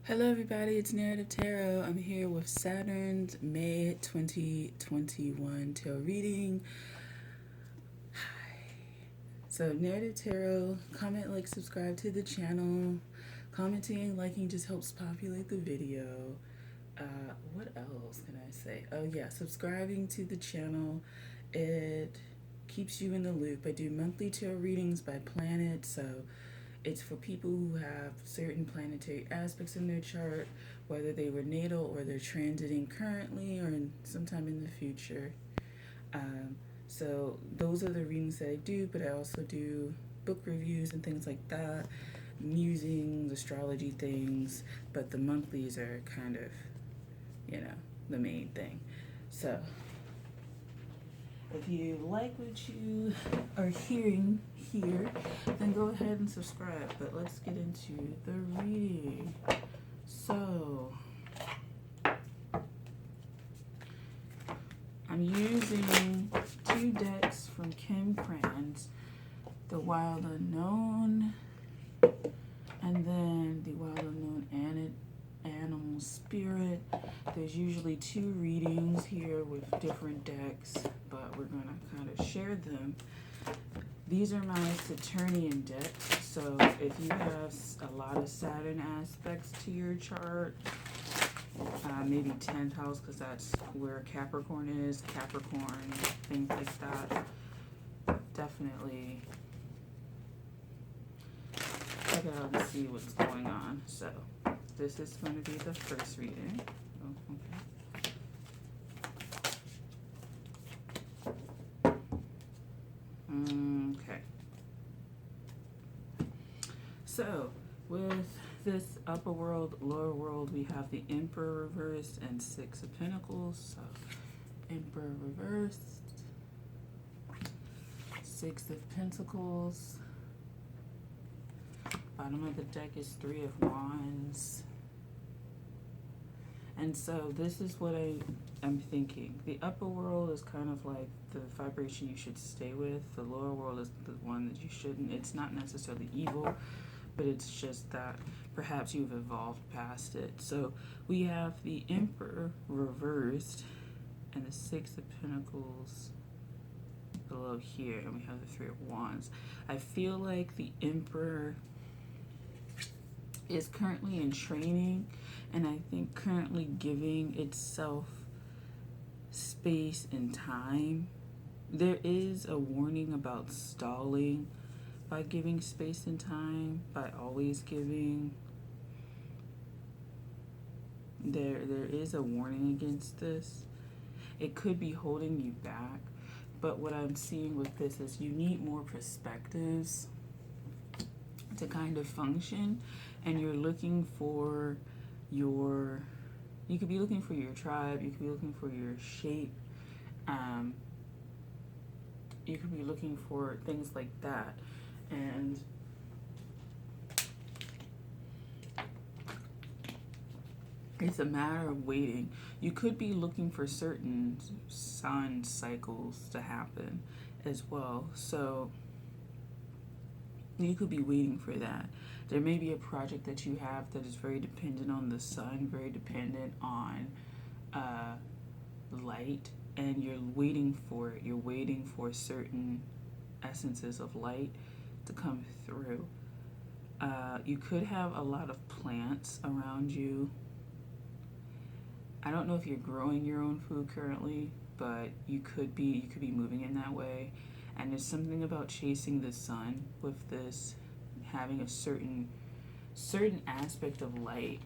Hello, everybody. It's Narrative Tarot. I'm here with Saturn's May 2021 tarot reading. So, Narrative Tarot, comment, like, subscribe to the channel. Commenting and liking just helps populate the video. What else can I say? Oh, yeah, subscribing to the channel. It keeps you in the loop. I do monthly tarot readings by planet, so it's for people who have certain planetary aspects in their chart, whether they were natal or they're transiting currently or sometime in the future. Um, so those are the readings that I do, but I also do book reviews and things like that, musings, astrology things, but the monthlies are kind of, the main thing. So if you like what you are hearing here, then go ahead and subscribe. But let's get into the reading. So, I'm using two decks from Kim Cran's, The Wild Unknown, and then The Wild Unknown Animal Spirit. There's usually two readings here with different decks, but we're going to kind of share them. These are my Saturnian decks, so if you have a lot of Saturn aspects to your chart, maybe 10th house, because that's where Capricorn is, things like that, definitely check it out and see what's going on. So this is going to be the first reading. Okay. So with this upper world, lower world, we have the Emperor reversed and Six of Pentacles. So Emperor reversed, Six of Pentacles. Bottom of the deck is Three of Wands. And so this is what I'm thinking. The upper world is kind of like the vibration you should stay with. The lower world is the one that you shouldn't. It's not necessarily evil, but it's just that perhaps you've evolved past it. So we have the Emperor reversed and the Six of Pentacles below here, and we have the Three of Wands. I feel like the Emperor is currently in training, and I think currently giving itself space and time. There is a warning about stalling by giving space and time, by always giving. There is a warning against this. It could be holding you back, but what I'm seeing with this is you need more perspectives to kind of function, and you're looking for you could be looking for your tribe, you could be looking for your shape, you could be looking for things like that. And it's a matter of waiting. You could be looking for certain sun cycles to happen as well. So you could be waiting for that. There may be a project that you have that is very dependent on the sun, very dependent on light, and you're waiting for it. You're waiting for certain essences of light to come through. You could have a lot of plants around you. I don't know if you're growing your own food currently, but you could be moving in that way. And there's something about chasing the sun with this, having a certain aspect of light.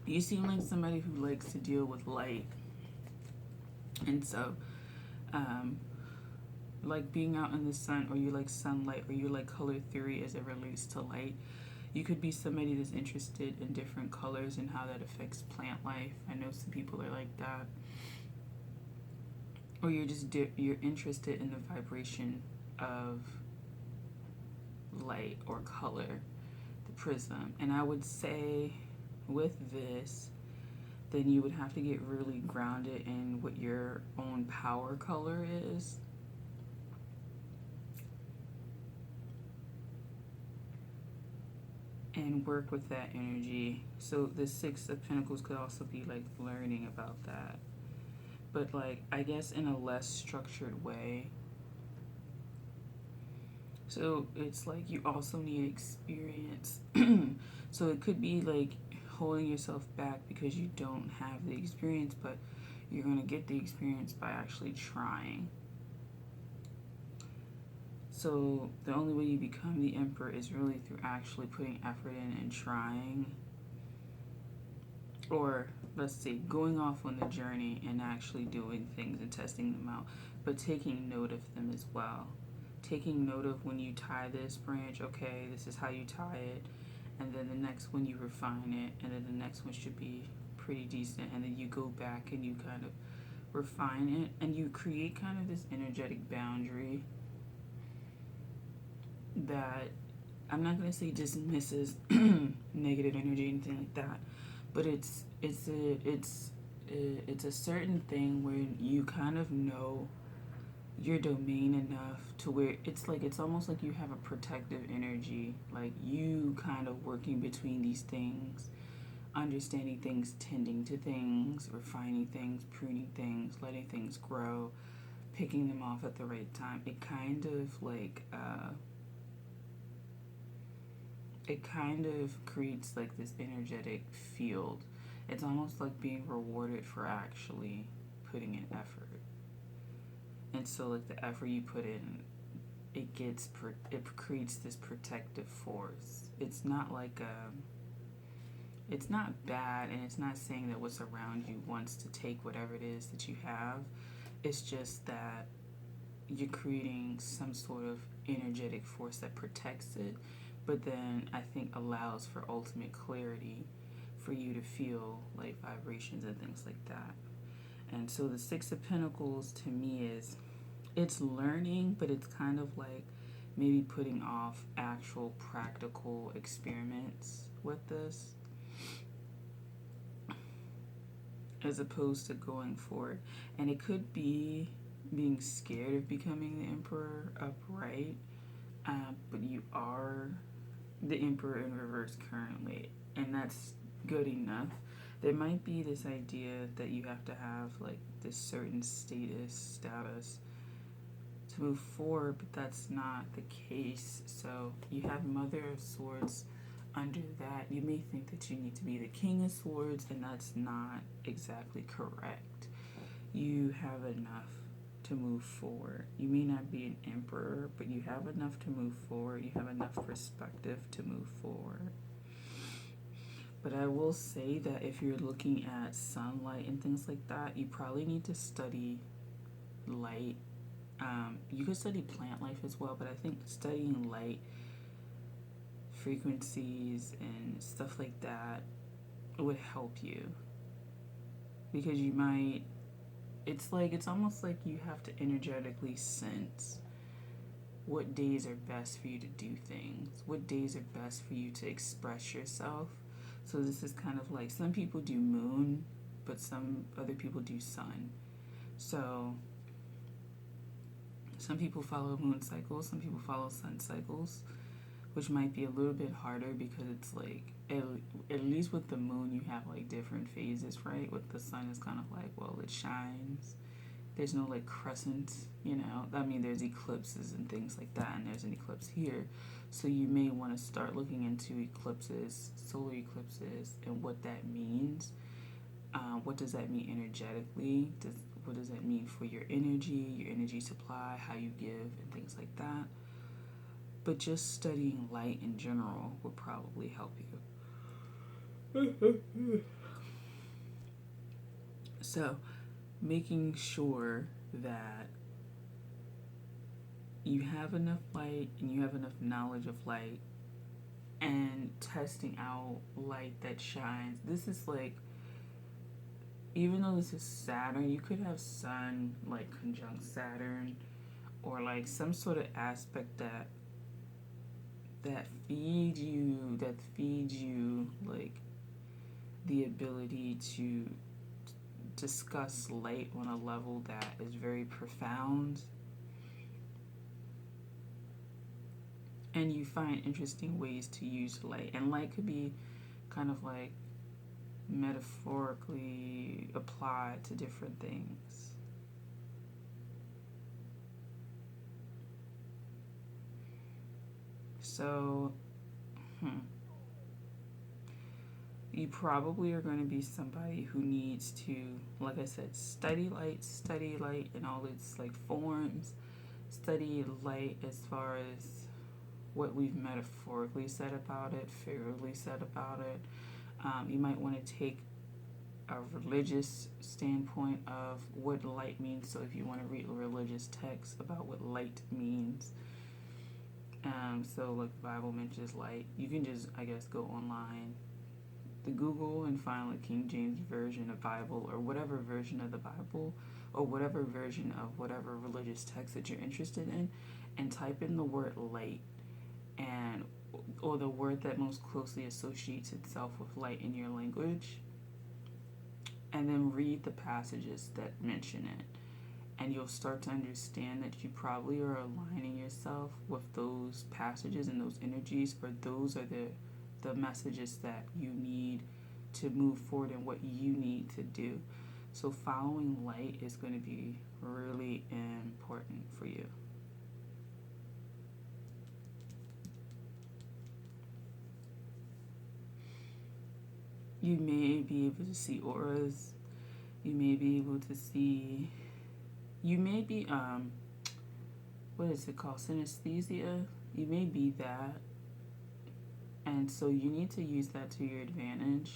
You seem like somebody who likes to deal with light. And so, like being out in the sun, or you like sunlight, or you like color theory as it relates to light. You could be somebody that's interested in different colors and how that affects plant life. I know some people are like that. Or you're just you're interested in the vibration of light or color, the prism. And I would say with this, then you would have to get really grounded in what your own power color is. and work with that energy. So the Six of Pentacles could also be like learning about that, but like I guess in a less structured way. So it's like you also need experience. So it could be like holding yourself back because you don't have the experience, but you're going to get the experience by actually trying. So the only way you become the Emperor is really through actually putting effort in and trying. Or let's say going off on the journey and actually doing things and testing them out, but taking note of them as well. Taking note of when you tie this branch, okay, this is how you tie it, and then the next one you refine it, and then the next one should be pretty decent, and then you go back and you kind of refine it, and you create kind of this energetic boundary that I'm not going to say dismisses negative energy or anything like that, but it's a certain thing where you kind of know your domain enough to where it's almost like you have a protective energy, like you kind of working between these things, understanding things, tending to things, refining things, pruning things, letting things grow, picking them off at the right time. It kind of creates like this energetic field. It's almost like being rewarded for actually putting in effort. And so like the effort you put in, it creates this protective force. It's not like it's not bad, and it's not saying that what's around you wants to take whatever it is that you have. It's just that you're creating some sort of energetic force that protects it, but then I think allows for ultimate clarity for you to feel like vibrations and things like that. And so the Six of Pentacles to me is, it's learning, but it's kind of like maybe putting off actual practical experiments with this as opposed to going forward. And it could be being scared of becoming the Emperor upright, but you are the Emperor in reverse currently, and that's good enough. There might be this idea that you have to have like this certain status to move forward, but that's not the case. So you have Mother of Swords under that. You may think that you need to be the King of Swords, and that's not exactly correct. You have enough to move forward. You may not be an emperor, but you have enough to move forward. You have enough perspective to move forward. But I will say that if you're looking at sunlight and things like that, you probably need to study light. You could study plant life as well, but I think studying light frequencies and stuff like that would help you, because you might, it's almost like you have to energetically sense what days are best for you to do things, what days are best for you to express yourself. So this is kind of like, some people do moon, but some other people do sun. So some people follow moon cycles, some people follow sun cycles, which might be a little bit harder because it's like, at least with the moon you have like different phases, right? With the sun, it's kind of like, well, it shines. There's no like crescent, I mean, there's eclipses and things like that, and there's an eclipse here. So you may want to start looking into eclipses, solar eclipses, and what that means. What does that mean energetically? What does that mean for your energy supply, how you give, and things like that. But just studying light in general would probably help you. So, making sure that you have enough light and you have enough knowledge of light, and testing out light that shines. This is like, even though this is Saturn, you could have Sun like conjunct Saturn, or like some sort of aspect that feeds you like the ability to discuss light on a level that is very profound. and you find interesting ways to use light. And light could be kind of like metaphorically applied to different things. So, you probably are going to be somebody who needs to, like I said, study light in all its like forms, study light as far as what we've metaphorically said about it, figuratively said about it. You might want to take a religious standpoint of what light means. So if you want to read a religious text about what light means, so like the Bible mentions light, you can just, I guess, go online, the Google, and find like King James Version of Bible, or whatever version of the Bible, or whatever version of whatever religious text that you're interested in, and type in the word light, and or the word that most closely associates itself with light in your language, and then read the passages that mention it. And you'll start to understand that you probably are aligning yourself with those passages and those energies, or those are the messages that you need to move forward and what you need to do. So following light is going to be really important for you. You may be able to see auras. You may be able to see, you may be, what is it called? Synaesthesia. You may be that. And so you need to use that to your advantage.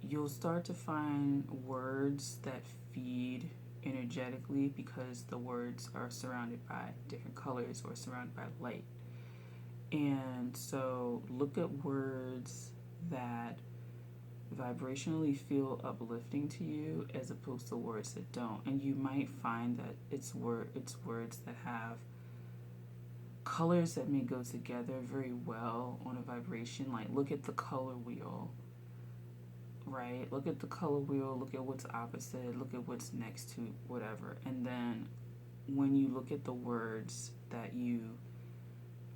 You'll start to find words that feed energetically, because the words are surrounded by different colors or surrounded by light. And so look at words that vibrationally feel uplifting to you as opposed to words that don't. And you might find that it's words that have colors that may go together very well on a vibration. Like, look at the color wheel, right? Look at the color wheel, look at what's opposite, look at what's next to whatever. And then when you look at the words that you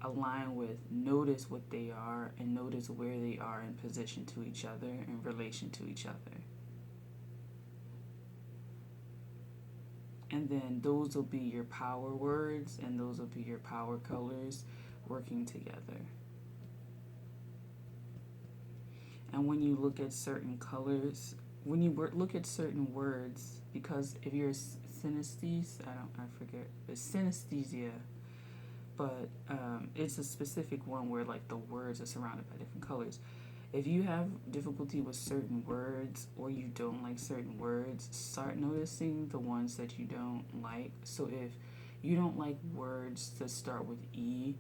align with, notice what they are and notice where they are in position to each other, in relation to each other. And then those will be your power words, and those will be your power colors working together. And when you look at certain colors, when you look at certain words, because if you're synesthesia, it's synesthesia, but it's a specific one where like the words are surrounded by different colors. If you have difficulty with certain words, or you don't like certain words, start noticing the ones that you don't like. So if you don't like words that start with E,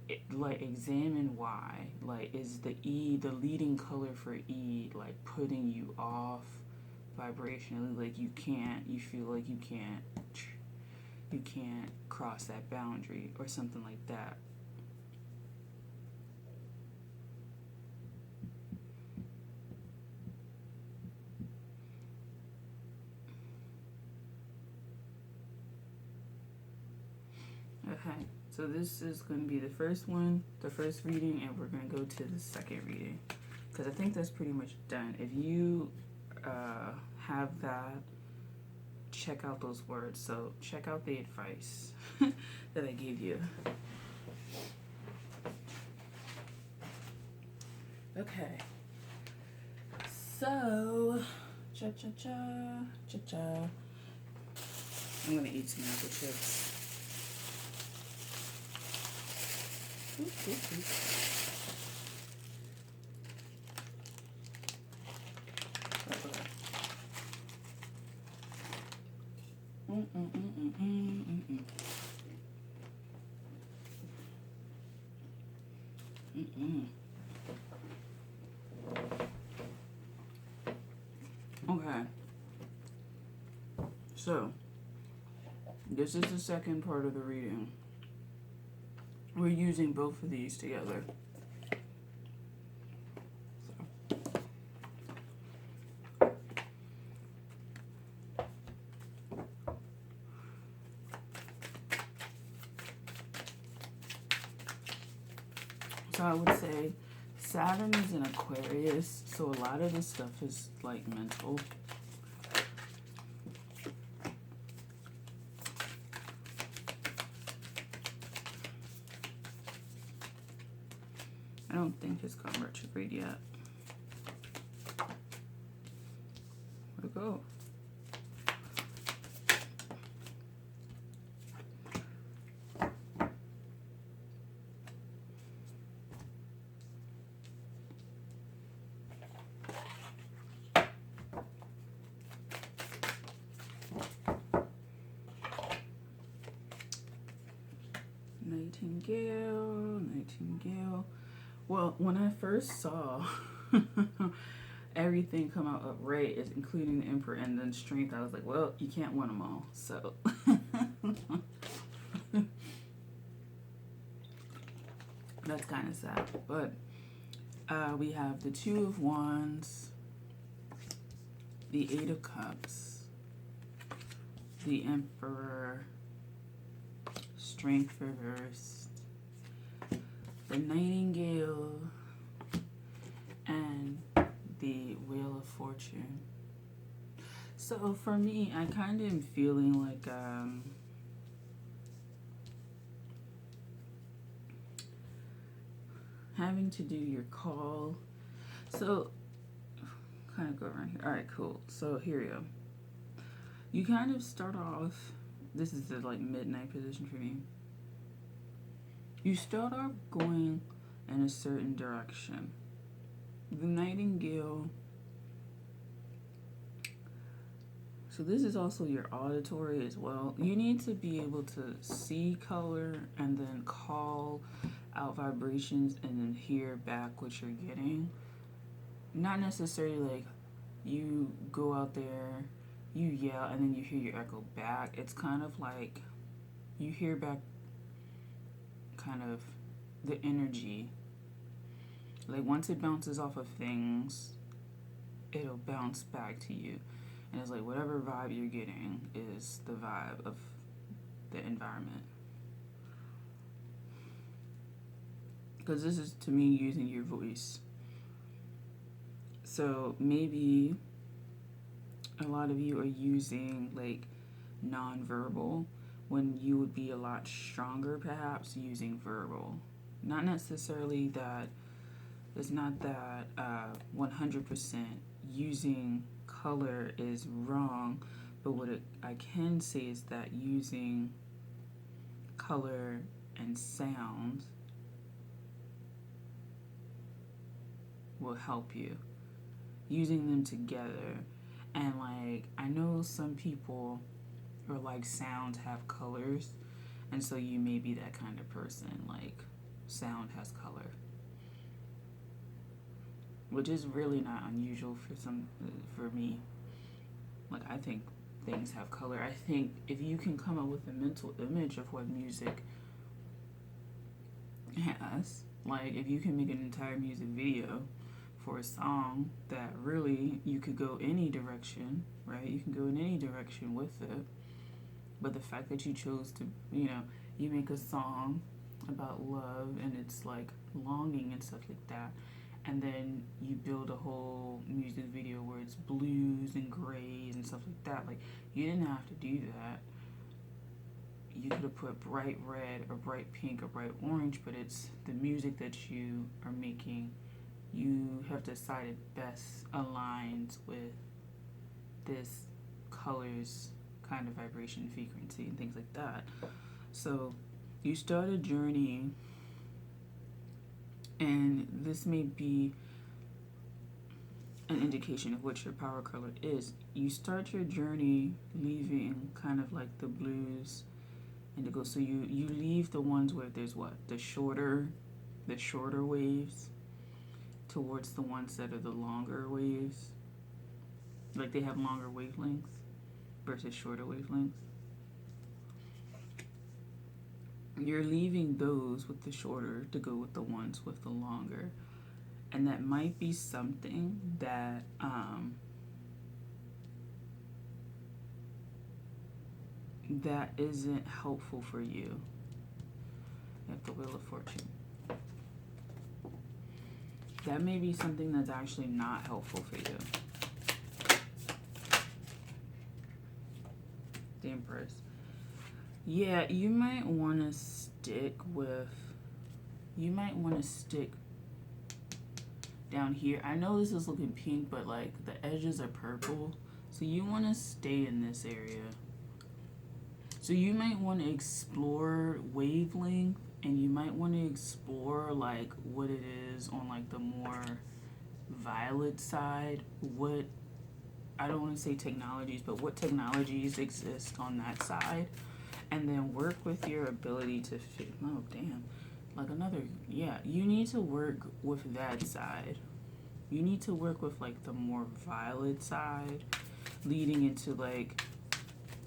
examine why. Like, is the E, the leading color for E, like putting you off vibrationally? Like you feel like you can't cross that boundary or something like that. Okay, so this is going to be the first reading, and we're going to go to the second reading, because I think that's pretty much done. If you have that, check out those words. So check out the advice that I gave you. Okay, so I'm going to eat some apple chips. Okay, so this is the second part of the reading. We're using both of these together. So I would say Saturn is in Aquarius, so a lot of this stuff is like mental. I don't think it's gone retrograde yet. Where'd it go? Nightingale. Well, when I first saw everything come out upright, including the Emperor and then Strength, I was like, well, you can't win them all. So that's kind of sad. But we have the Two of Wands, the Eight of Cups, the Emperor, Strength reversed, the Nightingale, and the Wheel of Fortune. So for me, I kind of am feeling like having to do your call. So kind of go around here. All right, cool. So here we go. You kind of start off, this is the like midnight position for me. You start off going in a certain direction. The Nightingale. So this is also your auditory as well. You need to be able to see color and then call out vibrations and then hear back what you're getting. Not necessarily like you go out there, you yell, and then you hear your echo back. It's kind of like you hear back kind of the energy. Like once it bounces off of things, it'll bounce back to you. And it's like whatever vibe you're getting is the vibe of the environment. Because this is to me using your voice. So maybe a lot of you are using like non-verbal when you would be a lot stronger perhaps using verbal. Not necessarily that, it's not that 100% using color is wrong, but what I can say is that using color and sound will help you. Using them together. And like, I know some people are like sound have colors, and so you may be that kind of person, like sound has color, which is really not unusual for me. Like I think things have color. I think if you can come up with a mental image of what music has, like if you can make an entire music video for a song that really you could go any direction, right? You can go in any direction with it. But the fact that you chose to, you make a song about love and it's like longing and stuff like that, and then you build a whole music video where it's blues and grays and stuff like that. Like, you didn't have to do that. You could have put bright red or bright pink or bright orange, but it's the music that you are making. You have decided best aligns with this color's kind of vibration, frequency, and things like that. So you start a journey, and this may be an indication of what your power color is. You start your journey leaving kind of like the blues and indigo. So you leave the ones where there's the shorter waves towards the ones that are the longer waves. Like they have longer wavelengths versus shorter wavelengths. You're leaving those with the shorter to go with the ones with the longer. And that might be something that that isn't helpful for you. You have the Wheel of Fortune. That may be something that's actually not helpful for you. The Empress. Yeah, you might want to stick down here. I know this is looking pink, but like the edges are purple. So you want to stay in this area. So you might want to explore wavelength, and you might want to explore like what it is on like the more violet side. What, I don't want to say technologies, but what technologies exist on that side, and then work with your ability to fit. Oh damn, like another, yeah, you need to work with that side. You need to work with like the more violet side leading into like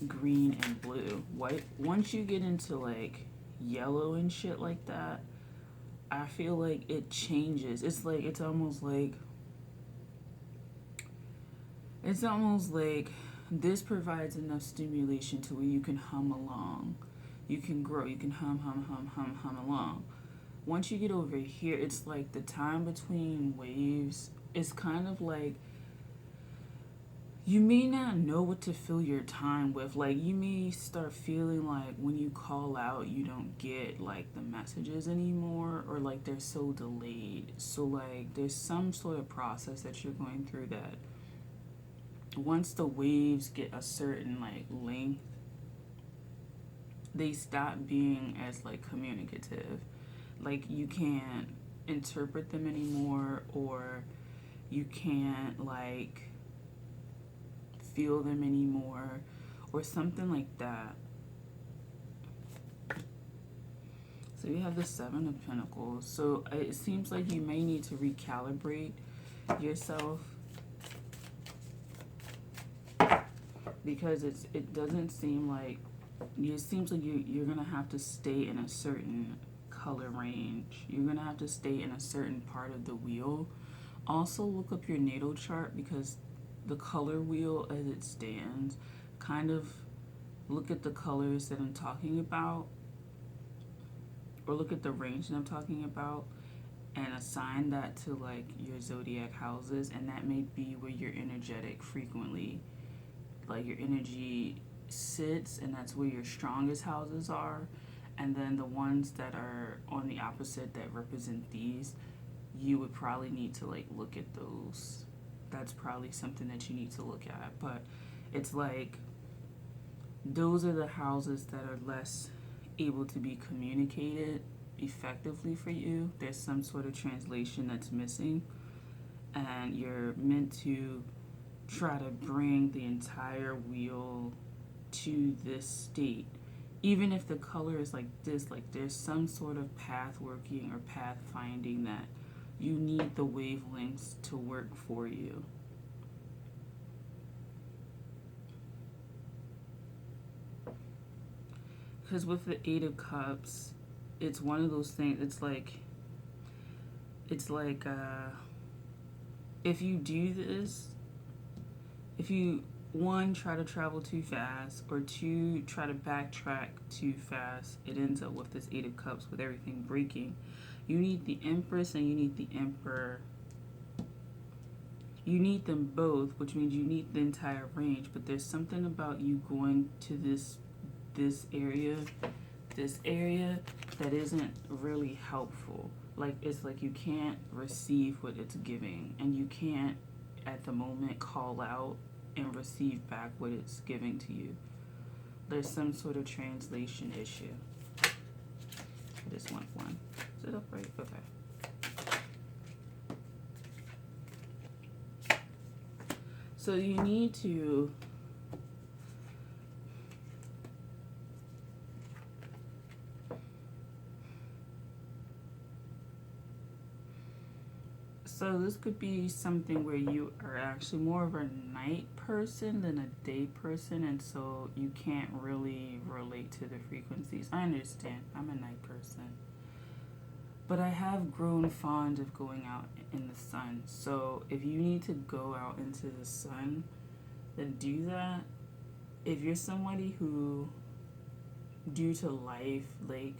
green and blue. White, once you get into like yellow and shit like that, I feel like it changes. It's almost like this provides enough stimulation to where you can hum along. You can grow, you can hum along. Once you get over here, it's like the time between waves is kind of like, you may not know what to fill your time with. Like, you may start feeling like when you call out, you don't get like the messages anymore, or like they're so delayed. So like there's some sort of process that you're going through that once the waves get a certain like length, they stop being as like communicative. Like you can't interpret them anymore, or you can't like feel them anymore, or something like that. So you have the Seven of Pentacles. So it seems like you may need to recalibrate yourself, because it doesn't seem like, it seems like you're gonna have to stay in a certain color range. You're gonna have to stay in a certain part of the wheel. Also look up your natal chart, because the color wheel as it stands, kind of look at the colors that I'm talking about, or look at the range that I'm talking about, and assign that to like your zodiac houses, and that may be where your energetic frequently, like your energy sits, and that's where your strongest houses are. And then the ones that are on the opposite that represent these, you would probably need to like look at those. That's probably something that you need to look at. But it's like those are the houses that are less able to be communicated effectively for you. There's some sort of translation that's missing, and you're meant to try to bring the entire wheel to this state. Even if the color is like this, like there's some sort of path working or path finding that you need the wavelengths to work for you. Because with the Eight of Cups, it's one of those things, it's like if you do this, if you, one, try to travel too fast, or two, try to backtrack too fast, it ends up with this Eight of Cups with everything breaking. You need the Empress and you need the Emperor. You need them both, which means you need the entire range, but there's something about you going to this area that isn't really helpful. Like, it's like you can't receive what it's giving, and you can't at the moment call out and receive back what it's giving to you. There's some sort of translation issue. I just want one. Is it up right? Okay. So you need to So this could be something where you are actually more of a night person than a day person, and so you can't really relate to the frequencies. I understand. I'm a night person. But I have grown fond of going out in the sun. So if you need to go out into the sun, then do that. If you're somebody who, due to life, like,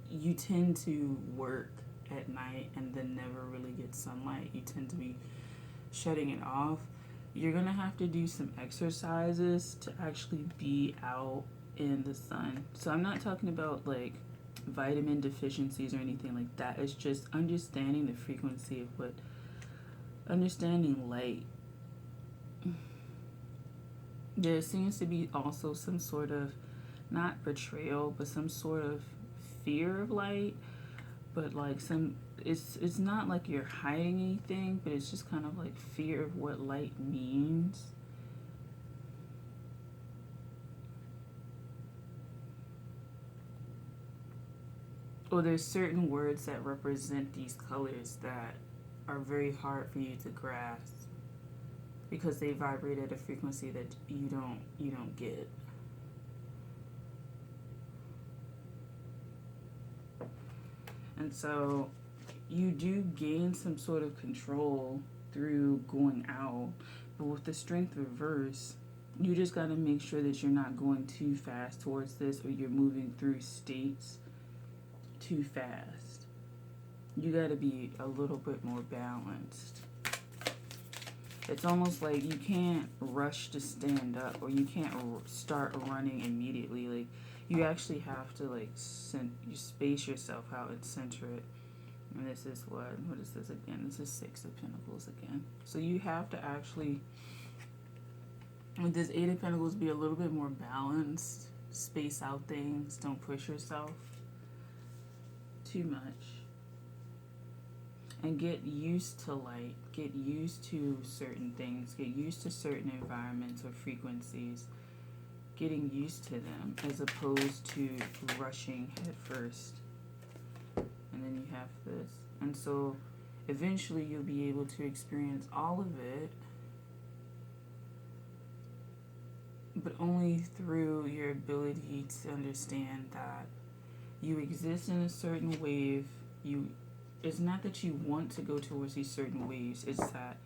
you tend to work at night and then never really get sunlight, you tend to be shutting it off. You're gonna have to do some exercises to actually be out in the sun. So I'm not talking about like vitamin deficiencies or anything like that. It's just understanding the frequency of what, understanding light. There seems to be also some sort of, not betrayal, but some sort of fear of light. But like it's not like you're hiding anything, but it's just kind of like fear of what light means. Or there's certain words that represent these colors that are very hard for you to grasp because they vibrate at a frequency that you don't get. And so you do gain some sort of control through going out, but with the strength reverse, you just got to make sure that you're not going too fast towards this, or you're moving through states too fast. You got to be a little bit more balanced. It's almost like you can't rush to stand up, or you can't start running immediately. Like, you actually have to like you space yourself out and center it. And this is what is this again? This is 6 of Pentacles again. So you have to actually, with this 8 of Pentacles, be a little bit more balanced. Space out things. Don't push yourself too much. And get used to light. Get used to certain things. Get used to certain environments or frequencies. Getting used to them as opposed to rushing head first. And then you have this. And so eventually you'll be able to experience all of it, but only through your ability to understand that you exist in a certain wave. It's not that you want to go towards these certain waves, it's that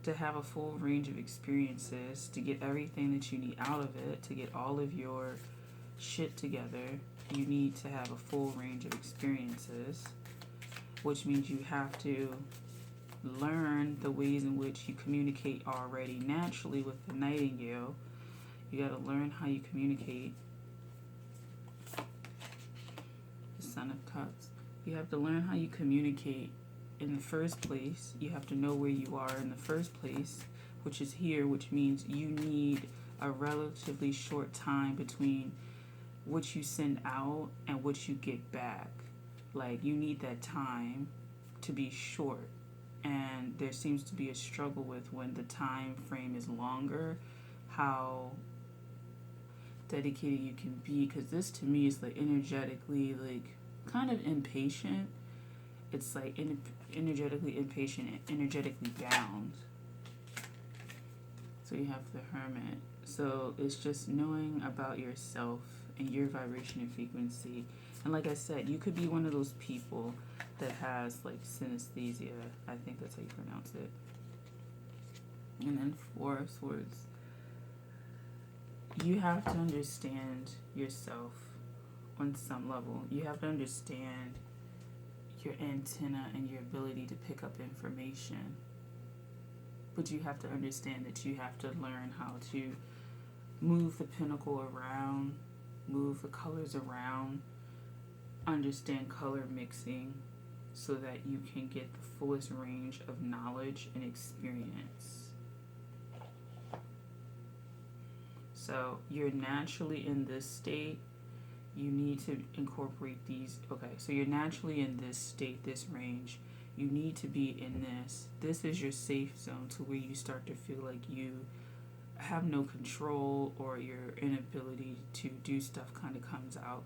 to have a full range of experiences, to get everything that you need out of it, to get all of your shit together, you need to have a full range of experiences, which means you have to learn the ways in which you communicate already naturally with the nightingale. You got to learn how you communicate. The Son of Cups. You have to learn how you communicate in the first place. You have to know where you are in the first place, which is here, which means you need a relatively short time between what you send out and what you get back. Like, you need that time to be short. And there seems to be a struggle with when the time frame is longer, how dedicated you can be, because this to me is like energetically like kind of impatient. It's like energetically impatient and energetically bound. So you have the Hermit. So it's just knowing about yourself and your vibration and frequency. And like I said, you could be one of those people that has like synesthesia. I think that's how you pronounce it. And then 4 of Swords. You have to understand yourself on some level. You have to understand your antenna and your ability to pick up information. But you have to understand that you have to learn how to move the pinnacle around, move the colors around, understand color mixing so that you can get the fullest range of knowledge and experience. So you're naturally in this state. You need to incorporate these. Okay, so you're naturally in this state, this range. You need to be in this. This is your safe zone to where you start to feel like you have no control, or your inability to do stuff kind of comes out,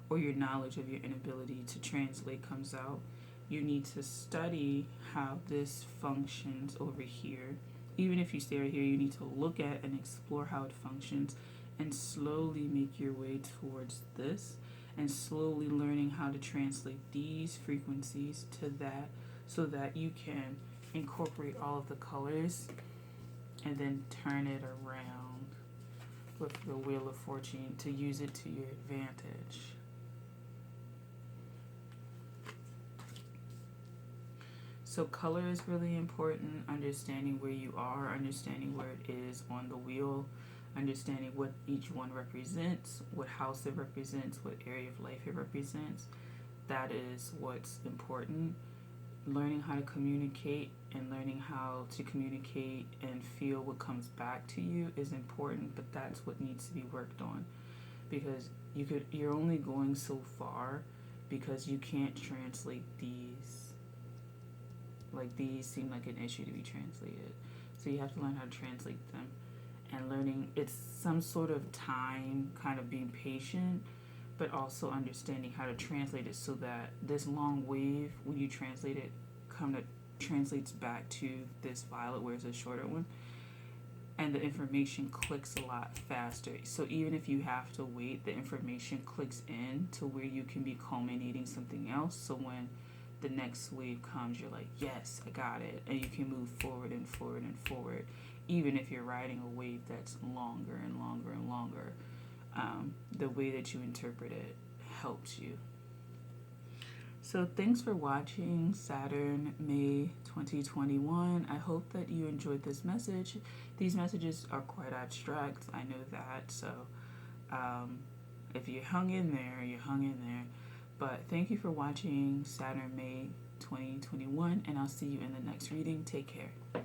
or your knowledge of your inability to translate comes out. You need to study how this functions over here. Even if you stay right here, you need to look at and explore how it functions and slowly make your way towards this, and slowly learning how to translate these frequencies to that, so that you can incorporate all of the colors and then turn it around with the Wheel of Fortune to use it to your advantage. So color is really important, understanding where you are, understanding where it is on the wheel, understanding what each one represents, what house it represents, what area of life it represents. That is what's important. Learning how to communicate and learning how to communicate and feel what comes back to you is important, but that's what needs to be worked on, because you're only going so far, because you can't translate these. Like, these seem like an issue to be translated, so you have to learn how to translate them. And learning, it's some sort of time, kind of being patient, but also understanding how to translate it so that this long wave, when you translate it, kind of translates back to this violet where it's a shorter one, and the information clicks a lot faster. So even if you have to wait, the information clicks in to where you can be culminating something else. So when the next wave comes, you're like, yes, I got it. And you can move forward and forward and forward, even if you're riding a wave that's longer and longer and longer. The way that you interpret it helps you. So thanks for watching Saturn May 2021. I hope that you enjoyed this message. These messages are quite abstract, I know that. So if you hung in there, you hung in there. But thank you for watching Saturn May 2021, and I'll see you in the next reading. Take care.